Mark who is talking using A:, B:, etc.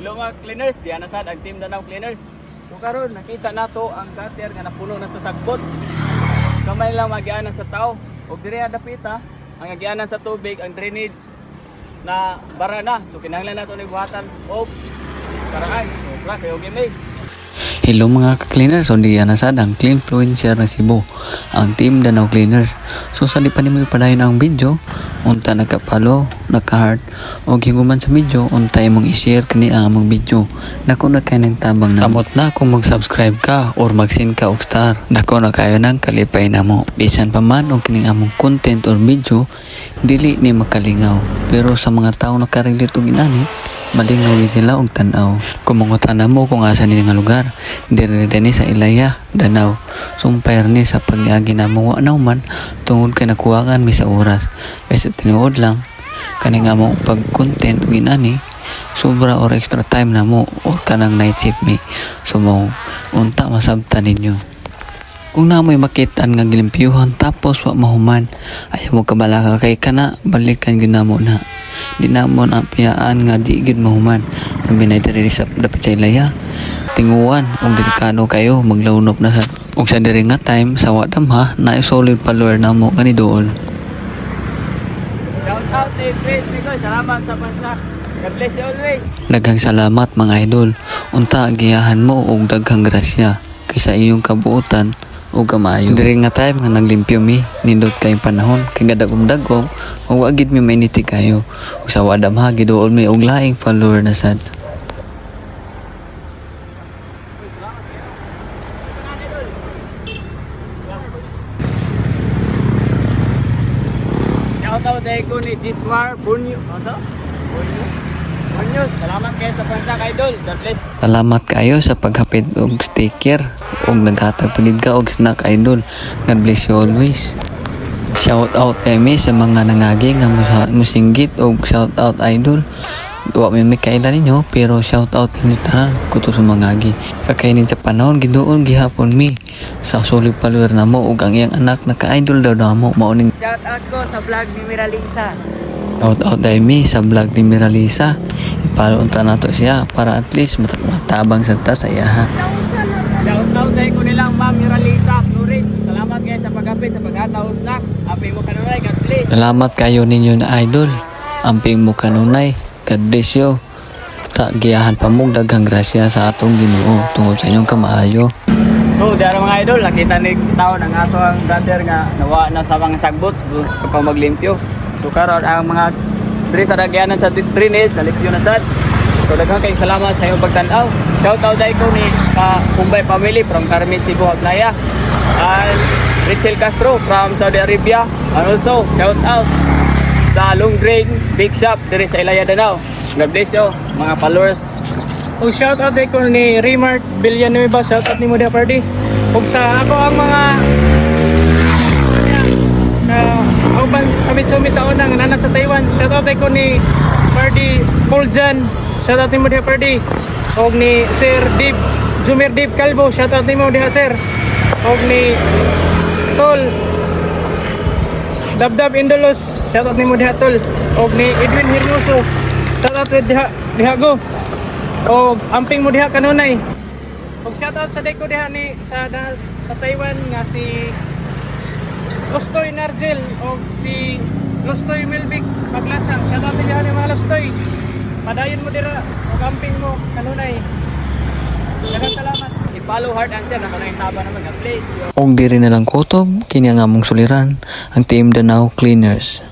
A: Hello mga cleaners, diyan na sad ang team Danau Cleaners. So karon nakita nato ang gutter nga napuno na sa sagbot. Kamay lang magianan sa tao. Og diri dapita ang agianan sa tubig, ang drainage na bara na. So kinahanglan nato ni buhatan og karaan. So ra kayo gimay.
B: Hello mga ka-cleaners, so diyan na sad ang Clean Influencer ng Cebu, ang team Danau Cleaners. So sa di pa nimo padayon ang video, unta naka-follow, naka-heart, o higuman sa video, unta imong i-share kani ang among video. Nako na kay nang tabang na. Tamot na kung mag-subscribe ka or mag-send ka og star. Nako na kayo nang kalipay namo. Bisan pa man og kining among content or video, dili ni makalingaw. Pero sa mga tawo nakarelate og inani, malingaw nila og tan-aw. Kumungutan na mo kung asa ni nga lugar. Diri sa Ilaya, Danau. Sumpayar ni sa pagyagi na mo wanaw man tungod kay nakuwangan mi sa oras. Kasi tinuod lang kani nga mo pag-content og inani, sobra or extra time na mo or kanang night shift mi. So mo unta masabtan ninyo. Kung namoy makitaan nga gilimpyuhan tapos wa mahuman, ayaw mo kabalaka kay kana balikan ginamo na. Di namon ang piyaan nga di gid mahuman. Ang binay diri sa dapit sa Ilaya, tinguan og delikado kayo maglaunop na sa og sa diri nga time sa wadam ha na solid follower namo kani dool.
A: Shout out to Chris because salamat sa pasnak. God bless you always.
B: Daghang salamat mga idol. Unta giyahan mo og daghang grasya kaysa iyong kabuotan o kamayo. Diri nga time nga naglimpyo mi, nindot kay panahon kay gadagom-dagom o wa gid mi mainiti kayo. Ug sa wadam ha giduol mi og laing follower na sad.
A: Shout out dahil ko ni Dismar Bunyo. Ano? Bunyo. Salamat kayo sa pansak idol. God bless.
B: Salamat kayo sa paghapit og sticker og naghatag pagid ka og snack idol. God bless you always. Shout out kay mi sa mga nangagi nga musinggit og shout out idol. Wa mi kailan ninyo pero shout out ninyo tanan kuto sa mangagi. Sa kainin sa panahon giduol gihapon mi sa solid follower namo og ang iyang anak naka-idol daw namo mauning.
A: Shout out ko sa vlog ni Miralisa.
B: Shout out dahil mi sa vlog ni Miralisa. Ipalo unta nato siya para at least matabang sa ta sa iya ha.
A: Shout out dahil ko nilang Ma'am Miralisa Flores. Salamat kayo sa paghapit sa paghataw og snack. Apay mo kanunay. God bless.
B: Salamat kayo ninyo na idol. Amping mo kanunay. God bless you. Giyahan pa mong daghang grasya sa atong Ginoo tungod sa inyong kamaayo.
A: So, diyan mga idol, nakita ni tao ng ato ang brother nga nawa na sa mga sagbot kapag maglimpyo. So karon ang mga diri sa dagyanan sa Trinis, nalimpyo na sad. So daghang kay salamat sa iyong pagtan-aw. Shout out dai ko ni Kumbay family from Carmen, Cebu, Aglaya. And Richel Castro from Saudi Arabia. And also shout out sa Long Drain Big Shop diri sa Ilaya, Danau. God bless you mga followers.
C: Og shout out ko ni Remart Villanueva, shout out ni Mudia Party. Og sa ako ang mga uban sumit-sumit sa unang nana sa Taiwan, shout out ko ni Party Poljan, shout out ni Mudia Party. Og ni Sir Dib Jumer Dib Calvo, shout out ni Mudia Sir. Og ni Tol Dabdab Indolos, shout out ni Mudia Tol. Og ni Edwin Hermoso, shout out ni Diha Go. O amping mo diha kanunay. Og shout out sa deko diha ni sa Taiwan nga si Lostoy Nargel o si Lostoy Milbig Paglasa. Shout out diha ni mga Lostoy. Padayon mo dira og amping mo kanunay. Daghang salamat.
A: Si Palo Heart Answer na kanang taba naman. God bless you.
B: Og diri na lang kutob kini ang among suliran, ang team Danau Cleaners.